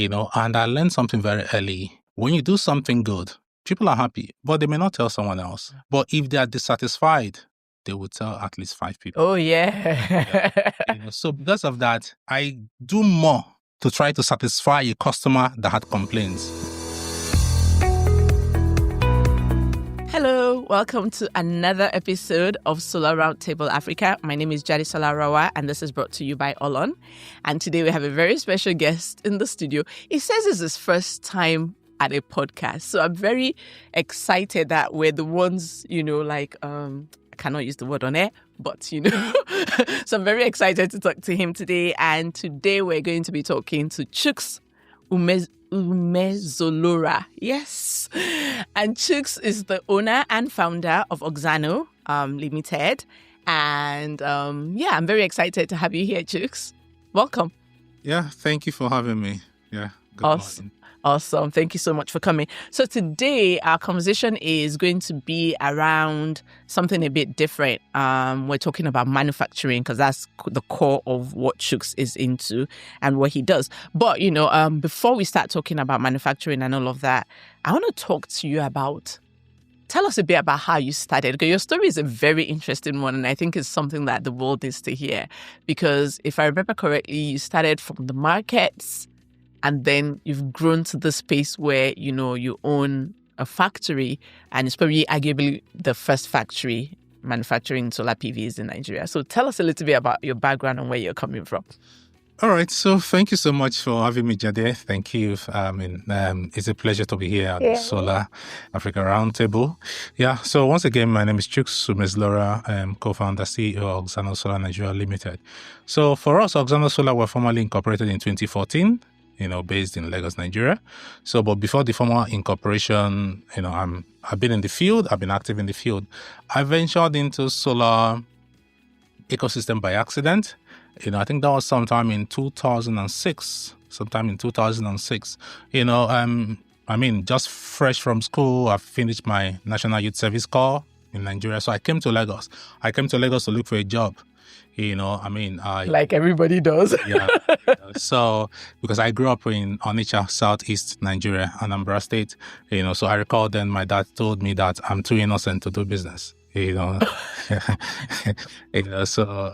and I learned something very early. When you do something good, people are happy, but they may not tell someone else. But if they are dissatisfied, they will tell at least 5 people. Oh, yeah. So because of that, I do more to try to satisfy a customer that had complaints. Hello, welcome to another episode of Solar Roundtable Africa. My name is Jadi Solarawa, and this is brought to you by Olon. And today we have a very special guest in the studio. He says it's his first time at a podcast. So I'm very excited that we're the ones, I cannot use the word on air, but, so I'm very excited to talk to him today. And today we're going to be talking to Chris Umezulora. Yes. And Chris is the owner and founder of Oxano Limited. And I'm very excited to have you here, Chris. Welcome. Yeah, thank you for having me. Yeah, good morning. Awesome. Thank you so much for coming. So today our conversation is going to be around something a bit different. We're talking about manufacturing because that's the core of what Chooks is into and what he does. But, before we start talking about manufacturing and all of that, I want to talk to you tell us a bit about how you started. Because your story is a very interesting one, and I think it's something that the world needs to hear. Because if I remember correctly, you started from the markets, and then you've grown to the space where, you own a factory, and it's probably arguably the first factory manufacturing solar PVs in Nigeria. So tell us a little bit about your background and where you're coming from. All right. So thank you so much for having me, Jade. Thank you. It's a pleasure to be here at the Solar Africa Roundtable. Yeah. So once again, my name is Chris Umezulora, co-founder, CEO of Oxano Solar Nigeria Limited. So for us, Oxano Solar were formally incorporated in 2014. Based in Lagos, Nigeria. So, but before the formal incorporation, I've been in the field. I've been active in the field. I ventured into solar ecosystem by accident. I think that was sometime in 2006. Just fresh from school, I finished my National Youth Service Corps in Nigeria. So I came to Lagos. to look for a job. Like everybody does. Yeah. So, because I grew up in Onitsha, Southeast Nigeria, Anambra State, so I recall then my dad told me that I'm too innocent to do business, so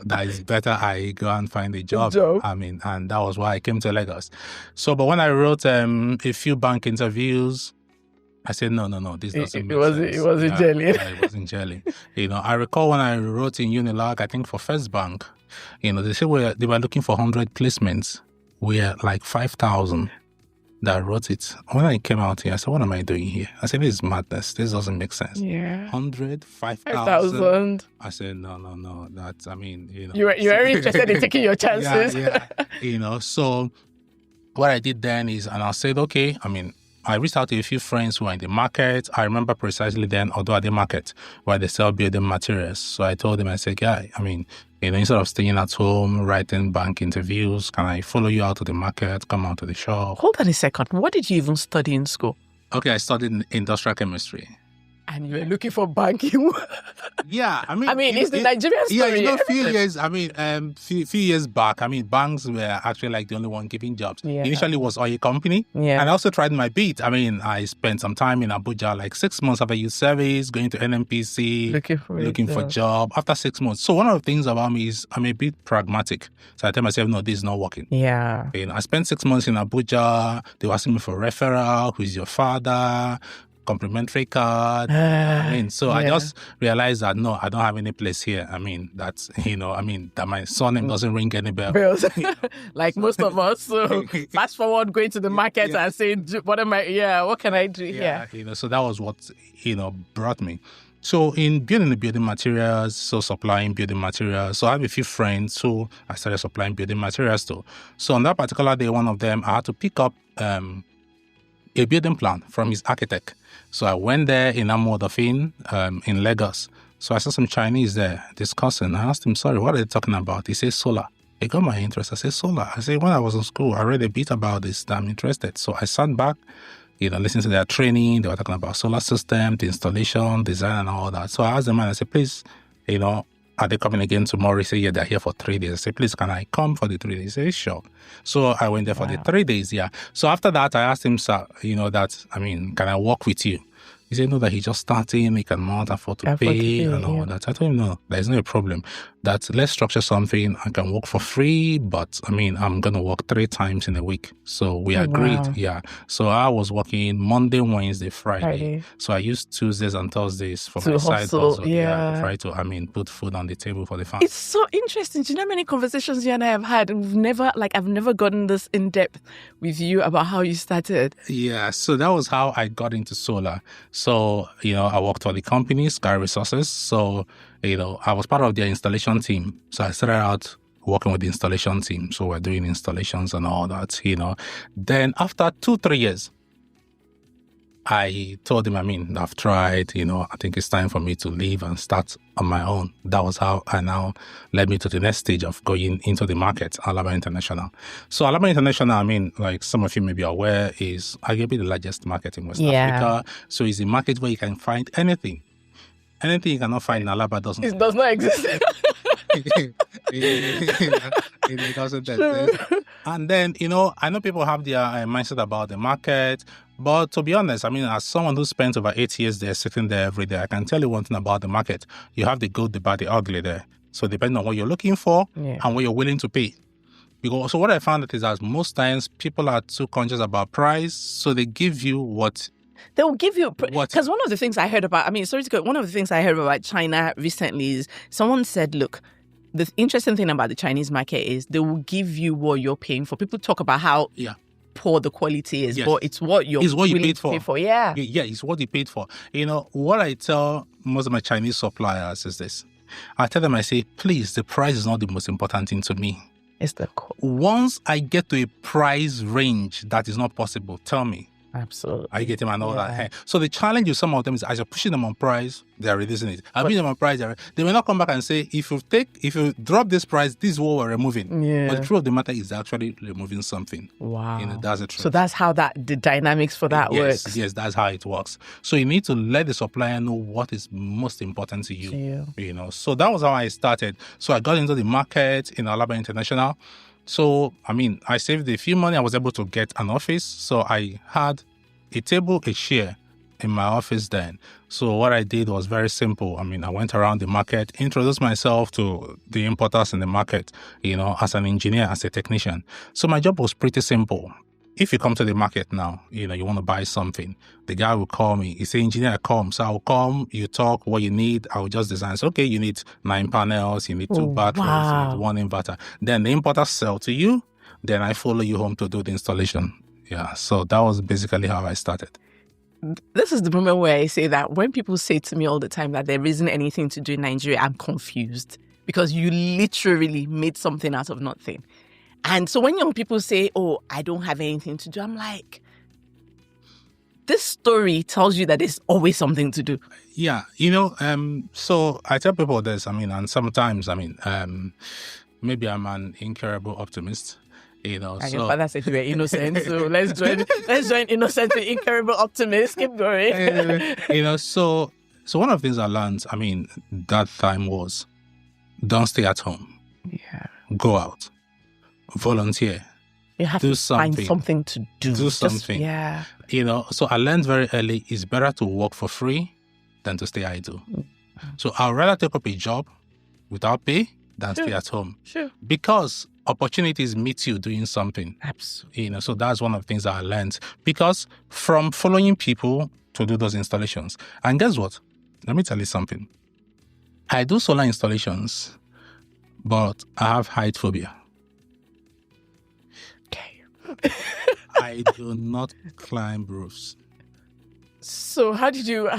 that is better I go and find a job. And that was why I came to Lagos. So, but when I wrote a few bank interviews, I said, no, this doesn't make sense. It wasn't gelling. Yeah, it wasn't gelling. I recall when I wrote in Unilag, I think for First Bank, they said they were looking for 100 placements. We are like 5,000 that wrote it. When I came out here, I said, what am I doing here? I said, this is madness. This doesn't make sense. Yeah. 100, 5,000. I said, no. You were very interested in taking your chances. Yeah. So what I did then is, and I said, okay, I reached out to a few friends who are in the market. I remember precisely then, although at the market, where they sell building materials. So I told them, I said, instead of staying at home, writing bank interviews, can I follow you out to the market, come out to the shop? Hold on a second. What did you even study in school? Okay, I studied industrial chemistry. And you were looking for banking. Yeah, it's the Nigerian story. Few years back, banks were actually like the only one giving jobs. Yeah. Initially, it was oil company. Yeah. And I also tried my beat. I spent some time in Abuja, like 6 months after youth service, going to NMPC, looking for a job. After 6 months. So one of the things about me is I'm a bit pragmatic. So I tell myself, no, this is not working. Yeah. I spent 6 months in Abuja. They were asking me for referral. Who's your father? Complimentary card. I just realized that no, I don't have any place here. That my surname doesn't ring any bells. Like most of us. So fast forward going to the market and saying, what can I do here? So that was what, brought me. So in building materials, supplying building materials. So I have a few friends who I started supplying building materials to. So on that particular day, one of them, I had to pick up a building plan from his architect. So I went there in Amodafin, in Lagos. So I saw some Chinese there discussing. I asked him, sorry, what are they talking about? He said, solar. It got my interest. I said, solar. I said, when I was in school, I read a bit about this. I'm interested. So I sat back, listened to their training. They were talking about solar system, the installation, design, and all that. So I asked the man, I said, please, are they coming again tomorrow? He said, yeah, they're here for 3 days. I said, please, can I come for the 3 days? He said, sure. So I went there for the 3 days, yeah. So after that, I asked him, sir, can I work with you? He said, no, that he just starting, he cannot afford to pay and all that. I told him, no, there's no problem. That let's structure something. I can work for free, but I'm going to work 3 times in a week. So we agreed. Wow. Yeah. So I was working Monday, Wednesday, Friday. So I used Tuesdays and Thursdays for my side hustle. Yeah. Try to, put food on the table for the family. It's so interesting. Do you know how many conversations you and I have had? I've never gotten this in depth with you about how you started. Yeah. So that was how I got into solar. So, I worked for the company, Sky Resources. So, I was part of their installation team. So I started out working with the installation team. So we're doing installations and all that, Then after 2-3 years, I told him, I've tried, I think it's time for me to leave and start on my own. That was how I now led me to the next stage of going into the market, Alaba International. So Alaba International, like some of you may be aware, is arguably the largest market in West Africa. So it's a market where you can find anything. Anything you cannot find in Alaba does not exist. It doesn't exist. And then, I know people have their mindset about the market, but to be honest, as someone who spent over 8 years there, sitting there every day, I can tell you one thing about the market. You have the good, the bad, the ugly there. So depending on what you're looking for and what you're willing to pay. So what I found is that most times people are too conscious about price, so they give you what... They will give you... Because one of the things I heard about... one of the things I heard about China recently is someone said, look, the interesting thing about the Chinese market is they will give you what you're paying for. People talk about how poor the quality is, but it's what you paid for. Yeah, it's what you paid for. What I tell most of my Chinese suppliers is this. I tell them, I say, please, the price is not the most important thing to me. It's the once I get to a price range that is not possible, tell me. Absolutely. I get them and all that. So the challenge with some of them is as you're pushing them on price, they're reducing it. I'm pushing them on price, they may not come back and say, if you drop this price, this is what we're removing. Yeah. But the truth of the matter is actually removing something. Wow. That's the truth. So that's how the dynamics for that works. Yes, that's how it works. So you need to let the supplier know what is most important to you. So that was how I started. So I got into the market in Alaba International. So, I saved a few money. I was able to get an office. So I had a table, a chair in my office then. So what I did was very simple. I went around the market, introduced myself to the importers in the market, as an engineer, as a technician. So my job was pretty simple. If you come to the market now, you want to buy something, the guy will call me. He say, engineer, come. So I'll come, you talk what you need. I'll just design. So, okay, you need 9 panels, you need 2 batteries, you need 1 inverter. Then the importer sell to you. Then I follow you home to do the installation. Yeah. So that was basically how I started. This is the moment where I say that when people say to me all the time that there isn't anything to do in Nigeria, I'm confused because you literally made something out of nothing. And so when young people say, oh, I don't have anything to do, I'm like, this story tells you that there's always something to do. Yeah. So I tell people this, and sometimes, maybe I'm an incurable optimist. And your father said you were innocent, so let's join innocent and incurable optimist. Keep going. So one of the things I learned, that time was, don't stay at home. Yeah. Go out. Volunteer. You have to find something to do. Do something. So I learned very early, it's better to work for free than to stay idle. So I'd rather take up a job without pay than stay at home. Sure. Because opportunities meet you doing something. Absolutely. So that's one of the things that I learned. Because from following people to do those installations. And guess what? Let me tell you something. I do solar installations, but I have height phobia. Okay. I do not climb roofs. So how did you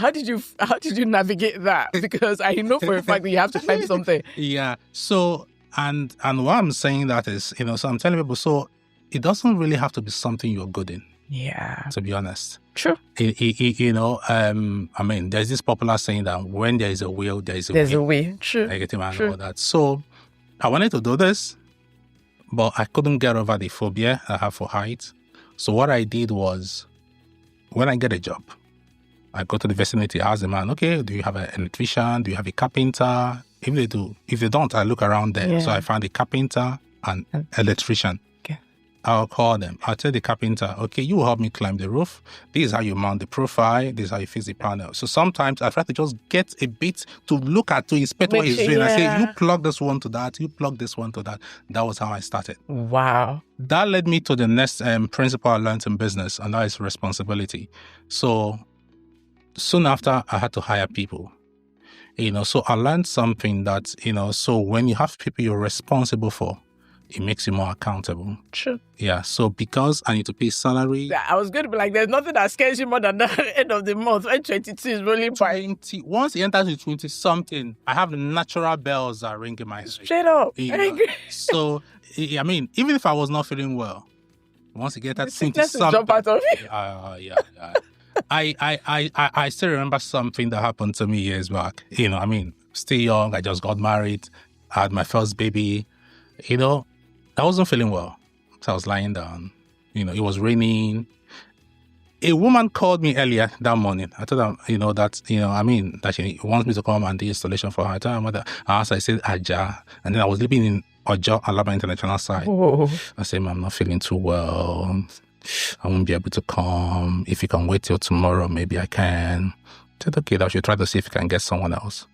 navigate that? Because I know for a fact that you have to climb something. Yeah. So and why I'm saying that is, so I'm telling people, so it doesn't really have to be something you're good in. Yeah. To be honest. True. There's this popular saying that when there is a will, there's a way. True. I get him and all that. So I wanted to do this, but I couldn't get over the phobia I have for height. So what I did was, when I get a job, I go to the vicinity, ask the man, okay, do you have an electrician? Do you have a carpenter? If they do, if they don't, I look around there. Yeah. So I find a carpenter and electrician. Okay. I'll call them. I'll tell the carpenter, okay, you will help me climb the roof. This is how you mount the profile. This is how you fix the panel. So sometimes I try to just get a bit to look at, to inspect what he's doing. I say, you plug this one to that. You plug this one to that. That was how I started. Wow. That led me to the next principle I learned in business, and that is responsibility. So soon after, I had to hire people. So I learned something that, so when you have people you're responsible for, it makes you more accountable. True. Yeah. So because I need to pay salary. I was going to be like, there's nothing that scares you more than the end of the month when 22 is rolling by. Once it enters to 20 something, I have the natural bells that ring in my head. Straight up. So, I mean, even if I was not feeling well, once you get that 20 something. Jump out of it. Yeah. I still remember something that happened to me years back. I mean, still young. I just got married. I had my first baby. I wasn't feeling well. So I was lying down. It was raining. A woman called me earlier that morning. I told her, that she wants me to come and do installation for her. I told her mother, I said, Aja. And then I was living in Ojo, Alaba International side. Whoa. I said, I'm not feeling too well. I won't be able to come. If you can wait till tomorrow, maybe I can. I said, okay, I should try to see if you can get someone else.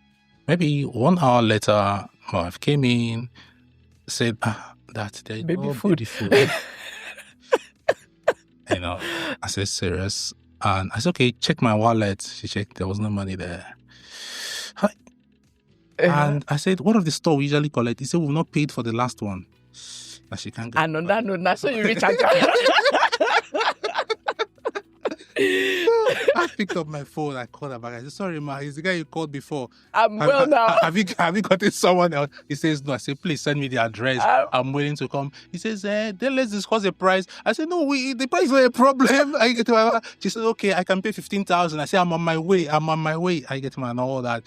Maybe 1 hour later, my wife came in, said, that there's baby food. I said, serious? And I said, okay, check my wallet. She checked, there was no money there. And I said, what of the store we usually collect? He said, we've not paid for the last one. That she can't get. And on that note, so you reach out. I picked up my phone. I called her back. I said, sorry, ma, he's the guy you called before. I'm well now. Have you gotten someone else? He says, no. I said, please send me the address. I'm waiting to come. He says, then let's discuss the price. I said, no, the price is not a problem. She said, okay, I can pay 15,000. I said, I'm on my way. I get him and all that.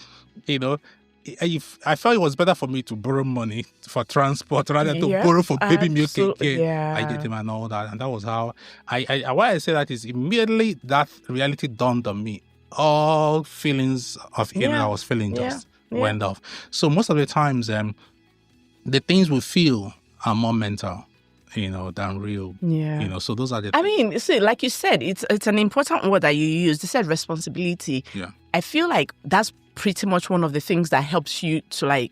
I felt it was better for me to borrow money for transport rather than to borrow for baby milk and care. Yeah. I get him and all that. And that was how why I say that is immediately that reality dawned on me. All feelings of ill I was feeling just went off. So most of the times, the things we feel are more mental, than real. Yeah. So those are the I mean, see, like you said, it's an important word that you used. You said responsibility. Yeah. I feel like that's pretty much one of the things that helps you to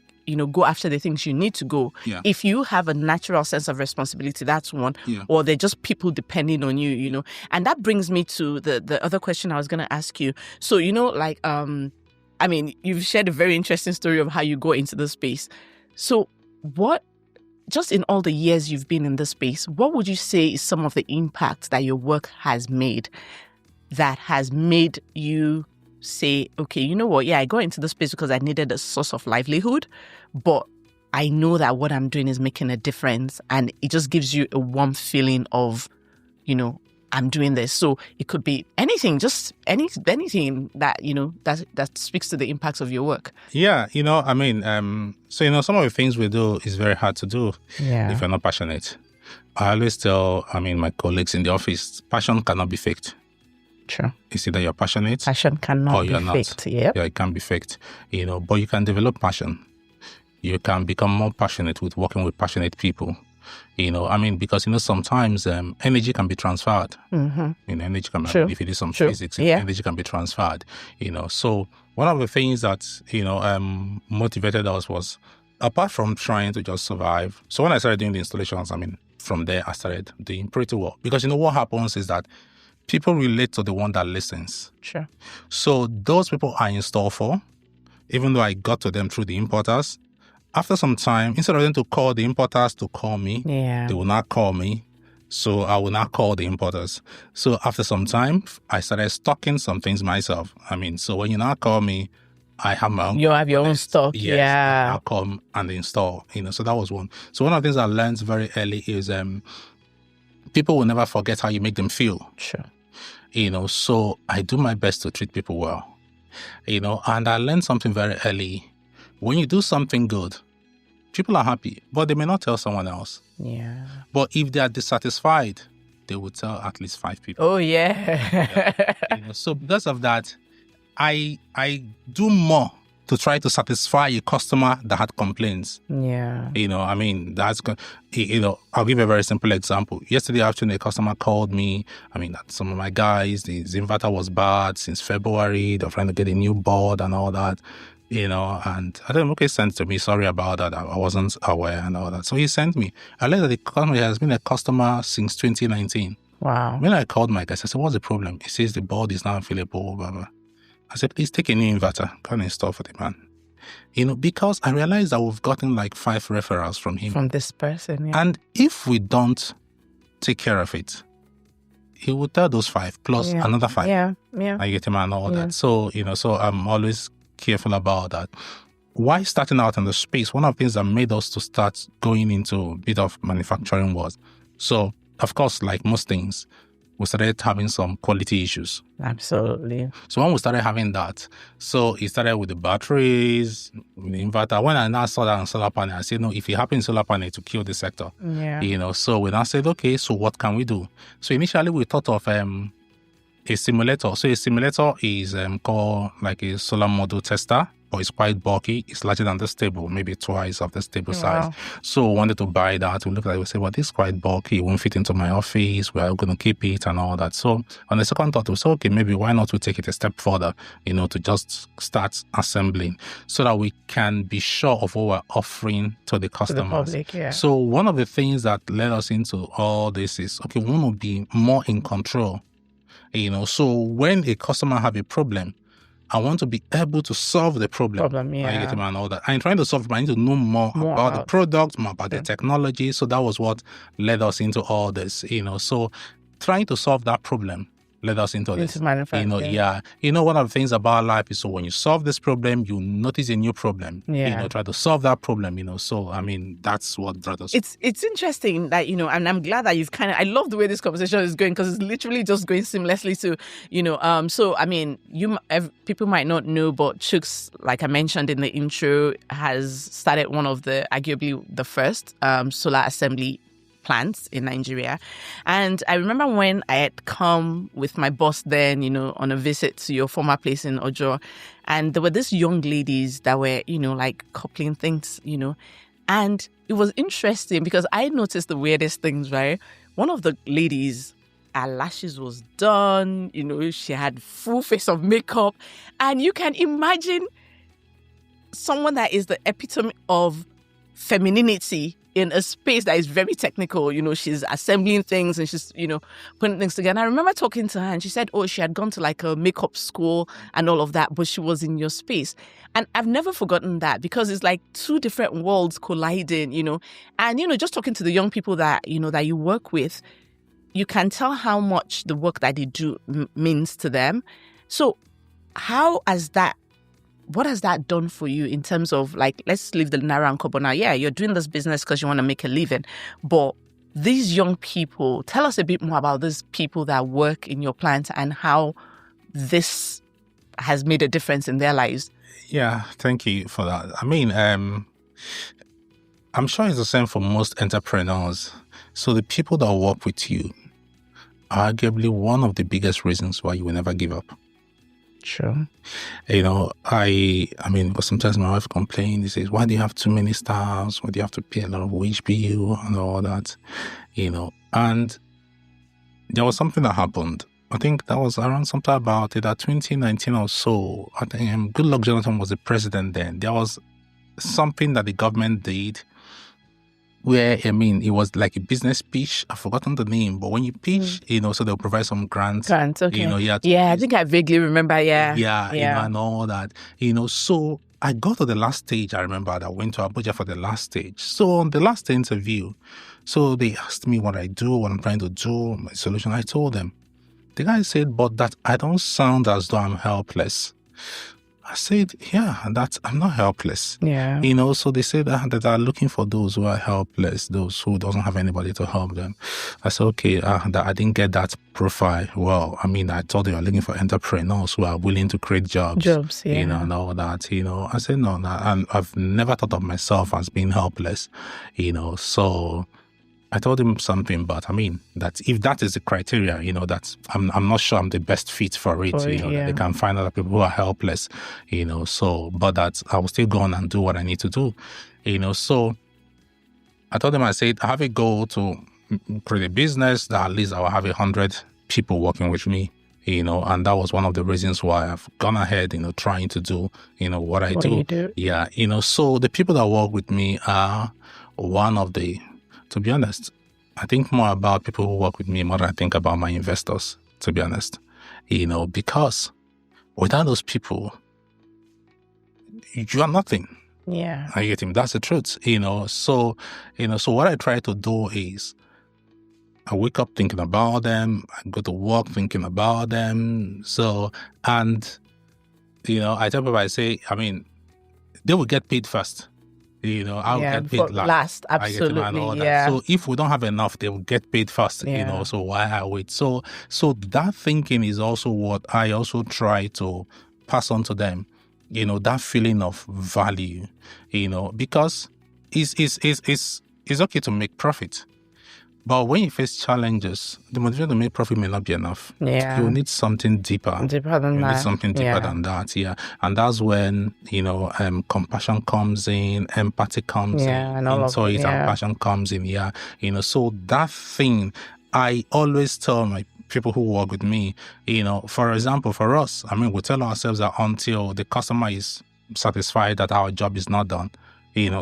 go after the things you need to go. Yeah. If you have a natural sense of responsibility, that's one. Yeah. Or they're just people depending on you, And that brings me to the other question I was going to ask you. So, I mean, you've shared a very interesting story of how you go into the space. So just in all the years you've been in this space, what would you say is some of the impact that your work has made that has made you say, okay, you know what? Yeah, I got into the space because I needed a source of livelihood, but I know that what I'm doing is making a difference, and it just gives you a warm feeling of, I'm doing this. So it could be anything, just anything that, that speaks to the impacts of your work. Yeah, I mean, some of the things we do is very hard to do if you're not passionate. I always tell, my colleagues in the office, passion cannot be faked. True. It's either you're passionate passion cannot or you're be not. Faked. Yep. Yeah, it can be faked, but you can develop passion. You can become more passionate with working with passionate people. Because sometimes energy can be transferred. Mm-hmm. Energy can True. If it is some True. physics, Yeah. energy can be transferred. So one of the things that motivated us was, apart from trying to just survive. So when I started doing the installations, from there I started doing pretty well, because what happens is that people relate to the one that listens. Sure. So those people I install for, even though I got to them through the importers, after some time, instead of them to call the importers to call me, they will not call me. So I will not call the importers. So after some time, I started stocking some things myself. So when you now call me, I have my own. You have your own stock. Yes, yeah. I'll come and install. So that was one. So one of the things I learned very early is people will never forget how you make them feel. Sure. So I do my best to treat people well. And I learned something very early. When you do something good, people are happy, but they may not tell someone else. Yeah. But if they are dissatisfied, they will tell at least 5 people. Oh, yeah. So because of that, I do more to try to satisfy a customer that had complaints. Yeah. I mean, I'll give a very simple example. Yesterday afternoon, a customer called me. I mean, that some of my guys, the inverter was bad since February. They're trying to get a new board and all that, and I told him, okay, send it to me. Sorry about that. I wasn't aware and all that. So he sent me. I learned that the customer has been a customer since 2019. Wow. When I called my guys, I said, what's the problem? He says the board is not available, blah, blah. I said, please take a new inverter. Come and install for the man. Because I realized that we've gotten like 5 referrals from him. From this person, yeah. And if we don't take care of it, he will tell those 5 plus another 5. Yeah. I get him and all that. So, so I'm always careful about that. Why starting out in the space, one of the things that made us to start going into a bit of manufacturing was, so of course, like most things, we started having some quality issues. Absolutely. So when we started having that, so it started with the batteries, with the inverter. When I now saw that on solar panel, I said, no, if it happens in solar panel, to kill the sector. Yeah. So we now said, okay, so what can we do? So initially we thought of a simulator. So a simulator is called like a solar module tester, but it's quite bulky. It's larger than the stable, maybe twice of the stable size. So we wanted to buy that. We looked at it, we said, well, this is quite bulky. It won't fit into my office. We're going to keep it and all that. So on the second thought, we said, okay, maybe why not we take it a step further, to just start assembling so that we can be sure of what we're offering to the customers. To the public, yeah. So one of the things that led us into all this is, okay, we want to be more in control. So when a customer have a problem, I want to be able to solve the problem. Yeah. I get him and all that. I'm trying to solve it, but I need to know more about the product, more about the technology. So that was what led us into all this, So trying to solve that problem led us into this. Manufacturing. One of the things about life is, so when you solve this problem, you notice a new problem. Try to solve that problem, So, I mean, that's what brought us. It's interesting that, and I'm glad that you've I love the way this conversation is going, because it's literally just going seamlessly to, so, I mean, people might not know, but Chuks, like I mentioned in the intro, has started one of arguably the first solar assembly plants in Nigeria. And I remember when I had come with my boss then, on a visit to your former place in Ojo, and there were these young ladies that were, like coupling things, and it was interesting because I noticed the weirdest things, right? One of the ladies, her lashes was done, she had full face of makeup, and you can imagine someone that is the epitome of femininity in a space that is very technical. She's assembling things and she's, putting things together. And I remember talking to her and she said, she had gone to like a makeup school and all of that, but she was in your space. And I've never forgotten that, because it's like 2 different worlds colliding, and, just talking to the young people that, that you work with, you can tell how much the work that they do means to them. So what has that done for you in terms of, like, let's leave the Naira and Kobo now. Yeah, you're doing this business because you want to make a living. But these young people, tell us a bit more about these people that work in your plant and how this has made a difference in their lives. Yeah, thank you for that. I mean, I'm sure it's the same for most entrepreneurs. So the people that work with you are arguably one of the biggest reasons why you will never give up. Sure. I mean, but sometimes my wife complains. She says, why do you have too many staffs? Why do you have to pay a lot of wage bill and all that? And there was something that happened. I think that was around sometime about it, 2019 or so. I think Goodluck Jonathan was the president then. There was something that the government did where, I mean, it was like a business pitch. I've forgotten the name, but when you pitch, so they'll provide some grants. Grants, okay. I think I vaguely remember, Yeah, and all that. So I got to the last stage. I remember that I went to Abuja for the last stage. So on the last interview, so they asked me what I do, what I'm trying to do, my solution. I told them. The guy said, but that I don't sound as though I'm helpless. I said, yeah, I'm not helpless. Yeah. So they said that they're looking for those who are helpless, those who doesn't have anybody to help them. I said, okay, that I didn't get that profile. Well, I mean, I thought they were looking for entrepreneurs who are willing to create jobs. Yeah. And all that, I said, no, I've never thought of myself as being helpless, So I told him something, but I mean, that if that is the criteria, that I'm not sure I'm the best fit for it, that they can find other people who are helpless, so, but that I will still go on and do what I need to do, so I told him, I said, I have a goal to create a business that at least I will have 100 people working with me, and that was one of the reasons why I've gone ahead, trying to do, what I do. Yeah, so the people that work with me are one of the, to be honest, I think more about people who work with me more than I think about my investors, to be honest, because without those people, you are nothing. Yeah. I get him. That's the truth, So what I try to do is I wake up thinking about them. I go to work thinking about them. So, and, I tell people, I say, I mean, they will get paid first. I'll get paid last. Absolutely. Yeah. So if we don't have enough, they will get paid first, so why I wait? So that thinking is also what I also try to pass on to them, that feeling of value, because it's okay to make profit. But when you face challenges, the motivation to make profit may not be enough. Yeah. You need something deeper. Deeper than that. You need something deeper than that, And that's when, compassion comes in, empathy comes in. And all of it, and passion comes in, So that thing, I always tell my people who work with me, for example, for us, I mean, we tell ourselves that until the customer is satisfied that our job is not done.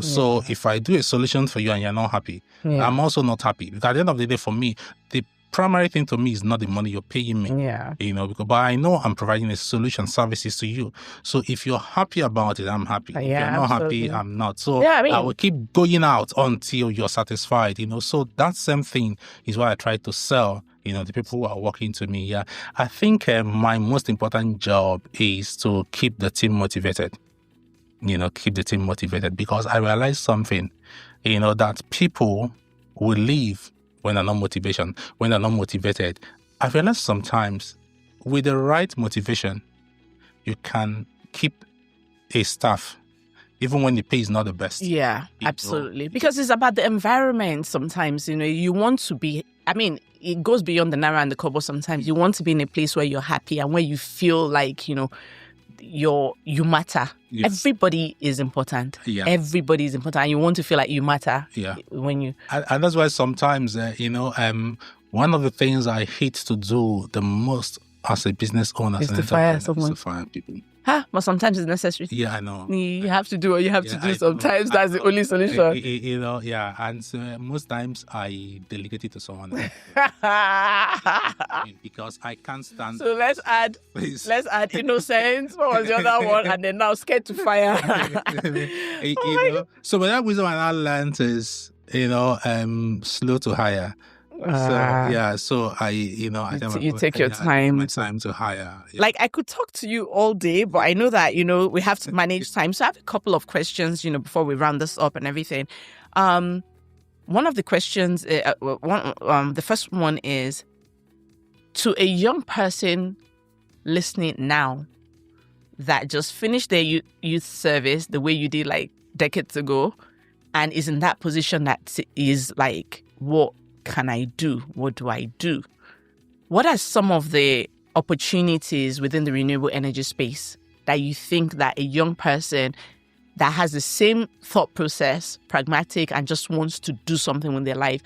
So if I do a solution for you and you're not happy, I'm also not happy. Because at the end of the day, for me, the primary thing to me is not the money you're paying me. But I know I'm providing a solution, services to you. So if you're happy about it, I'm happy. If you're not happy, I'm not. So I will keep going out until you're satisfied, So that same thing is what I try to sell, the people who are working to me. I think my most important job is to keep the team motivated. Keep the team motivated, because I realized something, that people will leave when they're not motivated. I realized sometimes with the right motivation, you can keep a staff even when the pay is not the best. Yeah, absolutely. Because it's about the environment sometimes, you want to be, I mean, it goes beyond the naira and the kobo sometimes. You want to be in a place where you're happy and where you feel like, you matter. Yes. Everybody is important. Everybody is important. And you want to feel like you matter. When you and that's why sometimes one of the things I hate to do the most as a business owner is to fire someone. Is to fire people. But sometimes it's necessary. Yeah, I know. You have to do what you have to do. Sometimes that's the only solution. And so most times I delegate it to someone else. Because I can't stand. So let's add innocence. What was the other one? And then now scared to fire. So but that reason I learned is slow to hire. So I you take your time. My time to hire. Like I could talk to you all day, but I know that we have to manage time. So I have a couple of questions, before we round this up and everything. One of the questions, the first one is, to a young person listening now that just finished their youth service the way you did like decades ago, and is in that position that is like, what can I do? What do I do? What are some of the opportunities within the renewable energy space that you think that a young person that has the same thought process, pragmatic, and just wants to do something with their life,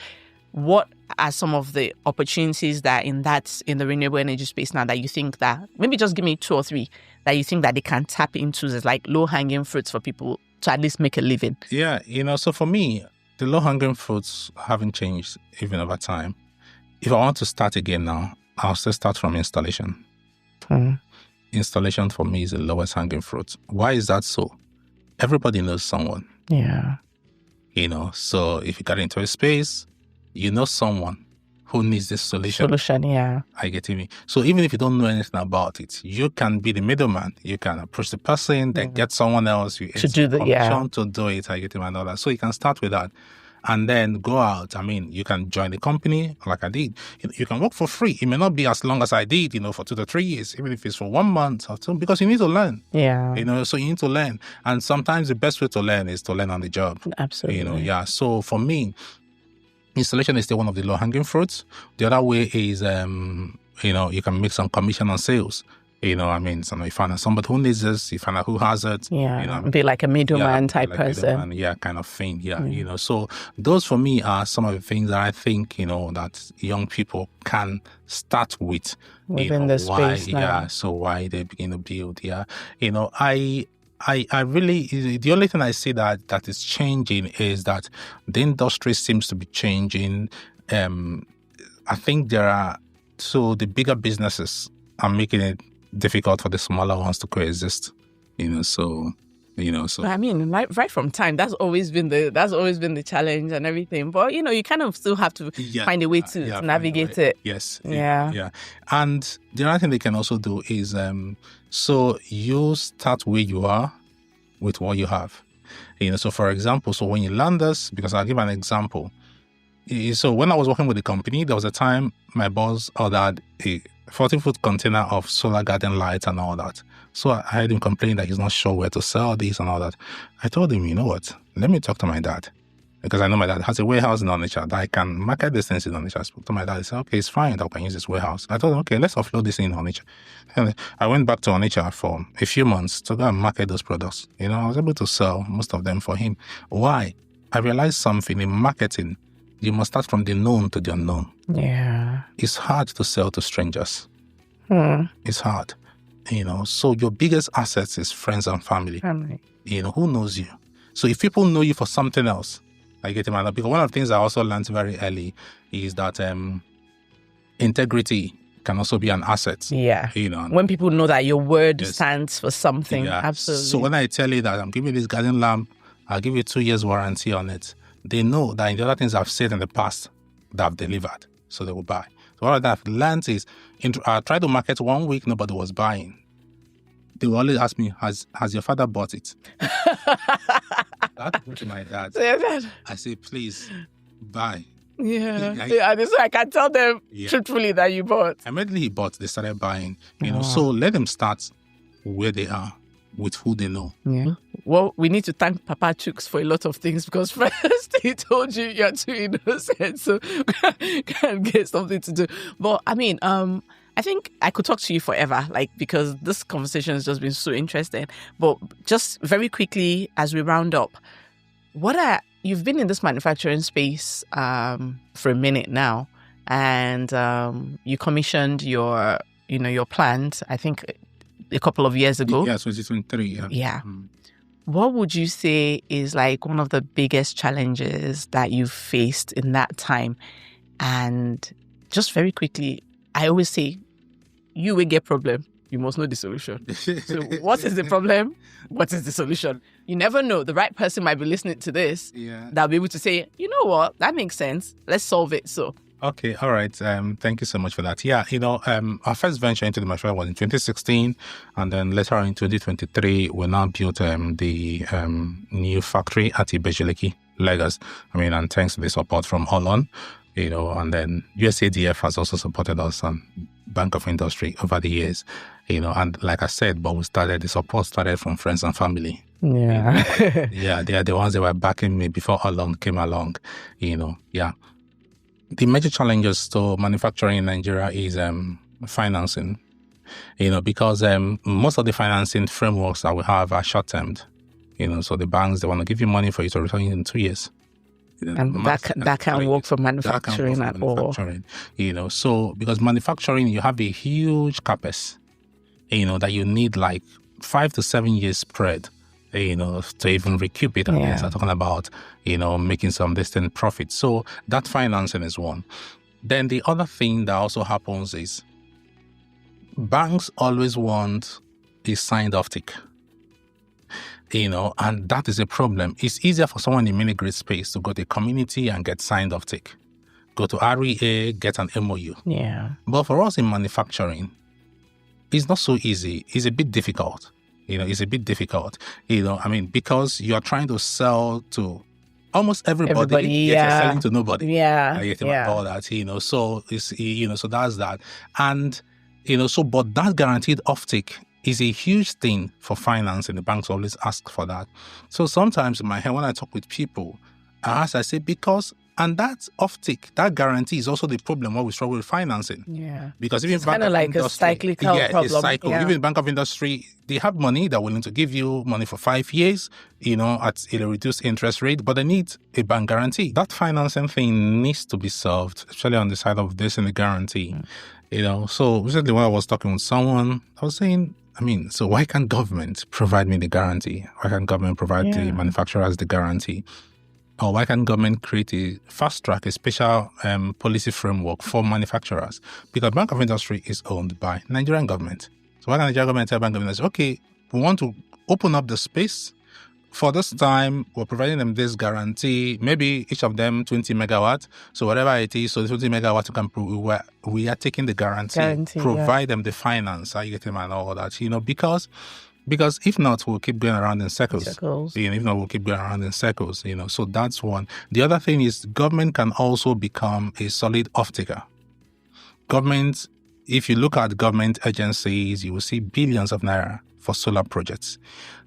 what are some of the opportunities that in the renewable energy space now that you think that, maybe just give me 2 or 3, that you think that they can tap into as like low-hanging fruits for people to at least make a living? Yeah, so for me, the low-hanging fruits haven't changed even over time. If I want to start again now, I'll still start from installation. Installation for me is the lowest hanging fruit. Why is that so? Everybody knows someone. Yeah. So if you get into a space, you know someone who needs this solution. I get me. So even if you don't know anything about it, you can be the middleman. You can approach the person, then get someone else to do to do it. I get him and all that. So you can start with that. And then go out. I mean, you can join the company like I did. You can work for free. It may not be as long as I did, for 2 to 3 years, even if it's for 1 month or 2, because you need to learn. Yeah. So you need to learn. And sometimes the best way to learn is to learn on the job. Absolutely. So for me, installation is still one of the low-hanging fruits. The other way is, you can make some commission on sales. So you find out somebody who needs this, you find out who has it. Yeah, be like a middleman type person. Kind of thing. Yeah. So those for me are some of the things that I think, that young people can start with. Within the space now. Yeah, so why they begin to build. Yeah. I really, the only thing I see that is changing is that the industry seems to be changing. I think the bigger businesses are making it difficult for the smaller ones to coexist. So. I mean, right from time, that's always been the challenge and everything. But you kind of still have to find a way to navigate it. Yes. Yeah. And the other thing they can also do is, so you start where you are with what you have. So for example, when you learn this, because I'll give an example. So when I was working with the company, there was a time my boss ordered a 40-foot container of solar garden lights and all that. So I heard him complain that he's not sure where to sell this and all that. I told him, you know what? Let me talk to my dad. Because I know my dad has a warehouse in Onitsha that I can market this thing in Onitsha. I spoke to my dad. He said, okay, it's fine that I can use this warehouse. I told him, okay, let's offload this in Onitsha. And I went back to Onitsha for a few months to go and market those products. I was able to sell most of them for him. Why? I realized something in marketing. You must start from the known to the unknown. Yeah. It's hard to sell to strangers. It's hard. So your biggest assets is friends and family. Who knows you? So if people know you for something else, I get him. Because one of the things I also learned very early is that integrity can also be an asset. Yeah. When people know that your word stands for something. Yeah. Absolutely. So when I tell you that I'm giving you this garden lamp, I'll give you 2 years warranty on it. They know that in the other things I've said in the past that I've delivered. So they will buy. So what I've learned is, I tried to market 1 week, nobody was buying. They will always ask me, has your father bought it? I had to go to my dad. I say, please, buy. Yeah. So I can tell them truthfully that you bought. Immediately he bought, they started buying. So let them start where they are with who they know. Yeah. Well, we need to thank Papa Chooks for a lot of things, because first he told you you're too innocent, so can't get something to do. But I mean, I think I could talk to you forever, because this conversation has just been so interesting. But just very quickly, as we round up, you've been in this manufacturing space for a minute now, and you commissioned your plant, I think, a couple of years ago. Yeah, 2023. Yeah. What would you say is one of the biggest challenges that you've faced in that time? And just very quickly, I always say, you will get problem, you must know the solution. So what is the problem? What is the solution? You never know. The right person might be listening to this. Yeah. That'll be able to say, you know what, that makes sense. Let's solve it. So. Okay, all right. Thank you so much for that. Yeah, our first venture into the manufacturing was in 2016, and then later on in 2023, we now built the new factory at Lekki, Lagos. And thanks to the support from Holland, and then USADF has also supported us on Bank of Industry over the years, and like I said, but the support started from friends and family. Yeah. Yeah, they are the ones that were backing me before Holland came along, yeah. The major challenges to manufacturing in Nigeria is financing, because most of the financing frameworks that we have are short-term. So the banks, they want to give you money for you to return in 2 years. And that can't work for manufacturing at all. So because manufacturing, you have a huge CapEx, that you need 5 to 7 years spread, to even recoup it. I'm talking about, making some distant profit. So that financing is one. Then the other thing that also happens is banks always want a signed offtake. And that is a problem. It's easier for someone in mini-grid space to go to a community and get signed offtake. Go to REA, get an MOU. Yeah. But for us in manufacturing, it's not so easy. It's a bit difficult. It's a bit difficult, because you're trying to sell to almost everybody yet you're selling to nobody. Yeah. All that, so it's, so that's that. And, but that guaranteed offtake is a huge thing for finance, and the banks always ask for that. So sometimes in my head, when I talk with people, I say, because And that offtake, that guarantee is also the problem where we struggle with financing. Yeah. Because even it's kind of like a cyclical problem. It's cycle. Yeah. Even Bank of Industry, they have money. They're willing to give you money for 5 years, at a reduced interest rate, but they need a bank guarantee. That financing thing needs to be solved, especially on the side of this and the guarantee. So recently when I was talking with someone, I was saying, so why can't government provide me the guarantee? Why can't government provide the manufacturers the guarantee? Or why can't government create a fast track, a special policy framework for manufacturers? Because Bank of Industry is owned by Nigerian government. So why can't Nigerian government tell Bank of Industry, okay, we want to open up the space. For this time, we're providing them this guarantee, maybe each of them 20 megawatts. So whatever it is, so 20 megawatts, we are taking the guarantee provide them the finance, how you get them and all that, because if not, we'll keep going around in circles. If not, we'll keep going around in circles, So that's one. The other thing is government can also become a solid off-taker. Government, if you look at government agencies, you will see billions of naira for solar projects.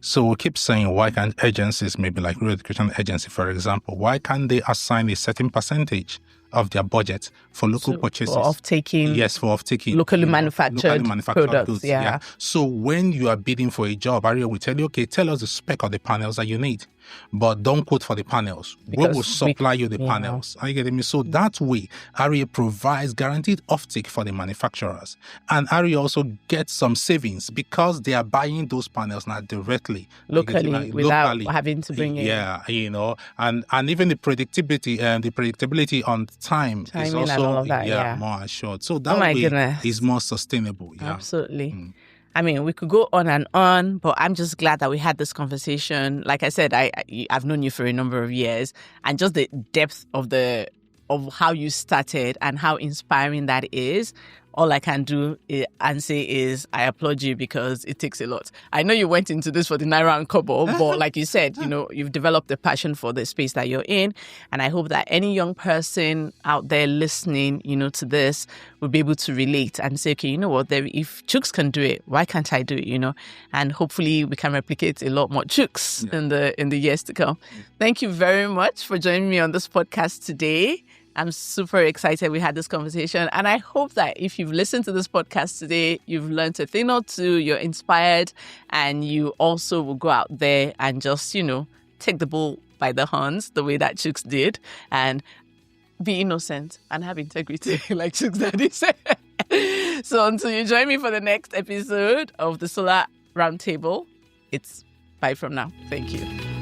So we keep saying, why can't agencies, maybe like Rural Education Agency, for example, why can't they assign a certain percentage of their budget for local purchases? For off-taking. Yes, for off-taking. Locally manufactured products. Goods. Yeah. So when you are bidding for a job, Ario will tell you, okay, tell us the spec of the panels that you need, but don't quote for the panels. We will supply you the panels. Are you getting me? So that way, Ario provides guaranteed offtake for the manufacturers. And Ario also gets some savings because they are buying those panels now directly. Locally, without having to bring in. Yeah, and even the predictability on time is also more assured. So that way is more sustainable. Yeah. Absolutely. We could go on and on, but I'm just glad that we had this conversation. Like I said, I've known you for a number of years, and just the depth of how you started and how inspiring that is. All I can do and say is I applaud you because it takes a lot. I know you went into this for the Naira and Kobo, but like you said, you've developed a passion for the space that you're in. And I hope that any young person out there listening, to this will be able to relate and say, okay, you know what, if Chooks can do it, why can't I do it, And hopefully we can replicate a lot more Chooks in the years to come. Thank you very much for joining me on this podcast today. I'm super excited we had this conversation. And I hope that if you've listened to this podcast today, you've learned a thing or two, you're inspired, and you also will go out there and just, take the bull by the horns the way that Chooks did and be innocent and have integrity like Chooks Daddy said. So until you join me for the next episode of the Solar Roundtable, it's bye from now. Thank you.